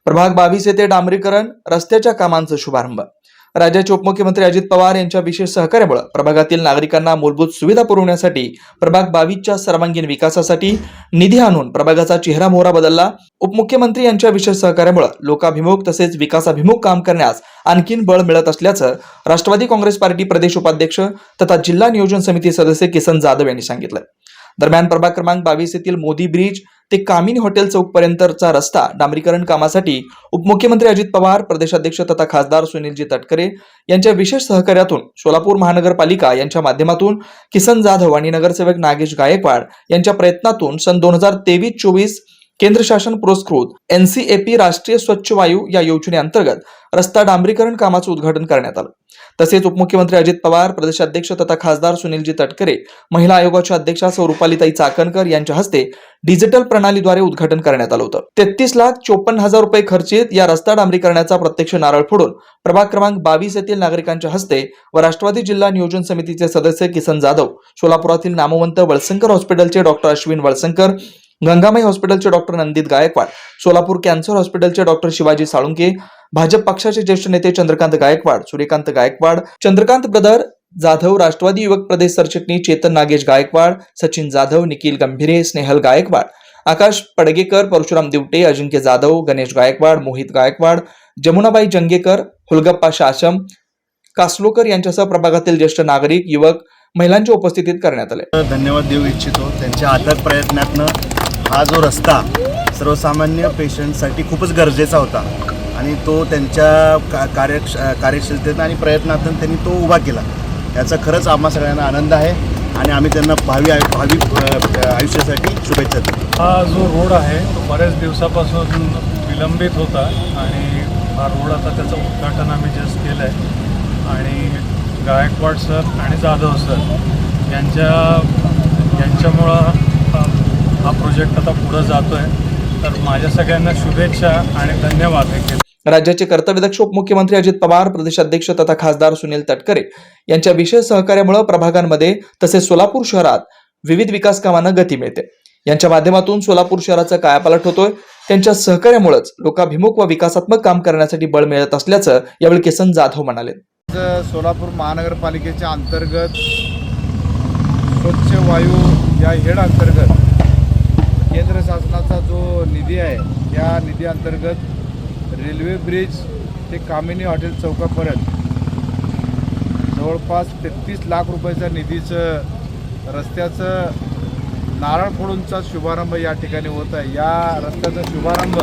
प्रभाग 22 येथे डांबरीकरण रस्त्याच्या कामांचा शुभारंभ। राज्याचे उपमुख्यमंत्री अजित पवार यांच्या विशेष सहकार्यामुळे प्रभागातील नागरिकांना मूलभूत सुविधा पुरवण्यासाठी प्रभाग 22च्या सर्वांगीण विकासासाठी निधी आणून प्रभागाचा चेहरा मोहरा बदलला। उपमुख्यमंत्री यांच्या विशेष सहकार्यामुळे लोकाभिमुख तसेच विकासाभिमुख काम करण्यास आणखीन बळ मिळत असल्याचं राष्ट्रवादी काँग्रेस पार्टी प्रदेश उपाध्यक्ष तथा जिल्हा नियोजन समिती सदस्य किसन जाधव यांनी सांगितलं। दरम्यान प्रभाग क्रमांक 22 येथील मोदी ब्रिज ते कामिनी हॉटेल चौक पर्यंतचा रस्ता डांबरीकरण कामासाठी उपमुख्यमंत्री अजित पवार, प्रदेशाध्यक्ष तथा खासदार सुनीलजी तटकरे यांच्या विशेष सहकार्यातून सोलापूर महानगरपालिका यांच्या माध्यमातून किसन जाधव आणि नगरसेवक नागेश गायकवाड यांच्या प्रयत्नातून सन 2023-24 केंद्र शासन पुरस्कृत NCAP राष्ट्रीय स्वच्छ वायू या योजनेअंतर्गत रस्ता डांबरीकरण कामाचं उद्घाटन करण्यात आलं। तसेच उपमुख्यमंत्री अजित पवार, प्रदेशाध्यक्ष तथा खासदार सुनीलजी तटकरे, महिला आयोगाच्या अध्यक्षा सौ रुपालीताई चाकणकर यांच्या हस्ते डिजिटल प्रणालीद्वारे उद्घाटन करण्यात आलं होतं। 33,54,000 रुपये खर्चित या रस्ता डांबरीकरणाचा प्रत्यक्ष नारळ फोडून प्रभाग क्रमांक 22 येथील नागरिकांच्या हस्ते व राष्ट्रवादी जिल्हा नियोजन समितीचे सदस्य किसन जाधव, सोलापुरातील नामवंत वळसंकर हॉस्पिटलचे डॉक्टर अश्विन वळसंकर, गंगामाई हॉस्पिटलचे डॉक्टर नंदित गायकवाड, सोलापूर कॅन्सर हॉस्पिटलचे डॉक्टर शिवाजी साळुंके, भाजप पक्षाचे ज्येष्ठ नेते चंद्रकांत गायकवाड, सूर्यकांत गायकवाड, चंद्रकांत ब्रदर जाधव, राष्ट्रवादी युवक प्रदेश सरचिटणीस चेतन नागेश गायकवाड, सचिन जाधव, निखिल गंभीरे, स्नेहल गायकवाड, आकाश पडगेकर, परशुराम दिवटे, अजिंक्य जाधव, गणेश गायकवाड, मोहित गायकवाड, जमुनाबाई जंगेकर, हुलगप्पा शासम, कासलोकर यांच्यासह प्रभागातील ज्येष्ठ नागरिक, युवक, महिलांच्या उपस्थितीत करण्यात आले। धन्यवाद देऊ इच्छितो त्यांच्या अथक प्रयत्नातनं हा जो रस्ता सर्वसामान्य पेशंटसाठी खूपच गरजेचा होता आणि तो त्यांच्या कार्यशीलतेनं आणि प्रयत्नातून त्यांनी तो उभा केला। याचा खरंच आम्हा सगळ्यांना आनंद आहे आणि आम्ही त्यांना भावी आयुष्यासाठी शुभेच्छा देतो। हा जो रोड आहे तो बऱ्याच दिवसापासून विलंबित होता आणि हा रोड आता त्याचं उद्घाटन आम्ही जस्ट केलं आहे आणि गायकवाड सर आणि जाधव सर यांच्यामुळं हा प्रोजेक्ट आता पुढे जातोय। तर माझ्या सगळ्यांना शुभेच्छा आणि धन्यवाद। राज्याचे कर्तव्यदक्ष उपमुख्यमंत्री अजित पवार, प्रदेशाध्यक्ष तथा खासदार सुनील तटकरे यांच्या विशेष सहकार्यामुळे प्रभागांमध्ये तसेच सोलापूर शहरात विविध विकास कामांना गती मिळते। यांच्या माध्यमातून सोलापूर शहराचा कायापालट होतोय। त्यांच्या सहकार्यामुळेच लोकाभिमुख व विकासात्मक काम करण्यासाठी बळ मिळत असल्याचं यावेळी किसन जाधव म्हणाले। सोलापूर महानगरपालिकेच्या अंतर्गत स्वच्छ वायू या हेड अंतर्गत केंद्र शासनाचा जो निधी आहे त्या निधी अंतर्गत रेल्वे ब्रिज ते कामिनी हॉटेल चौकापर्यंत जवळपास 33 लाख रुपयाच्या निधीचं रस्त्याचं नारळ फोडूनचा शुभारंभ या ठिकाणी होत आहे। या रस्त्याचा शुभारंभ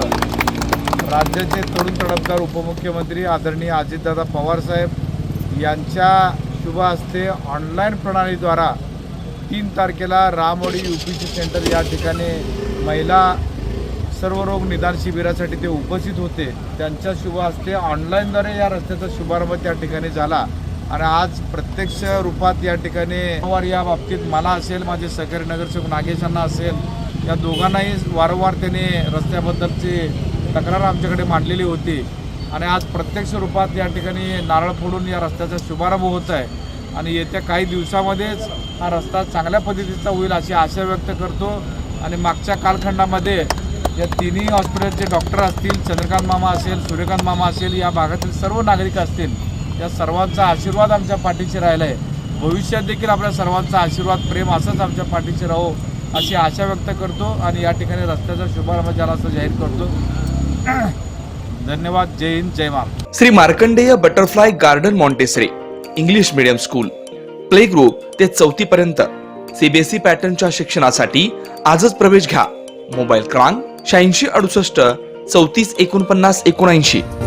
राज्याचे तरुण तडफदार उपमुख्यमंत्री आदरणीय अजितदादा पवार साहेब यांच्या शुभ हस्ते ऑनलाईन प्रणालीद्वारा 3 तारखेला रामवाडी UPC सेंटर या ठिकाणी महिला सर्वरोग निदान शिबिरासाठी ते उपस्थित होते। त्यांच्या शुभ हस्ते ऑनलाईनद्वारे या रस्त्याचा शुभारंभ त्या ठिकाणी झाला आणि आज प्रत्यक्ष रूपात या ठिकाणी या बाबतीत मला असेल, माझे सहकारी नगरसेवक नागेशांना असेल, या दोघांनाही वारंवार त्यांनी रस्त्याबद्दलची तक्रार आमच्याकडे मांडलेली होती आणि आज प्रत्यक्ष रूपात या ठिकाणी नारळ फोडून या रस्त्याचा शुभारंभ होत आहे आणि येत्या काही दिवसामध्येच हा रस्ता चांगल्या पद्धतीचा होईल अशी आशा व्यक्त करतो। आणि मागच्या कालखंडामध्ये या तिन्ही हॉस्पिटलचे डॉक्टर असतील, चंद्रकांत मामा असेल, सूर्यकांत मामा असेल, या भागातील सर्व नागरिक असतील, या सर्वांचा आशीर्वाद आमच्या पाठीशी राहिला आहे। भविष्यात देखील आपल्या सर्वांचा आशीर्वाद, प्रेम असंच आमच्या पाठीशी राहो अशी आशा व्यक्त करतो आणि या ठिकाणी रस्त्याचा शुभारंभ झाला असं जाहीर करतो। धन्यवाद। जय हिंद, जय Maharashtra. Shri Markandeya butterfly garden Montessori English medium school, play group ते 4थी पर्यंत CBSE पॅटर्नच्या शिक्षणासाठी आजच प्रवेश घ्या। मोबाईल क्रमांक 8668 34 49 79।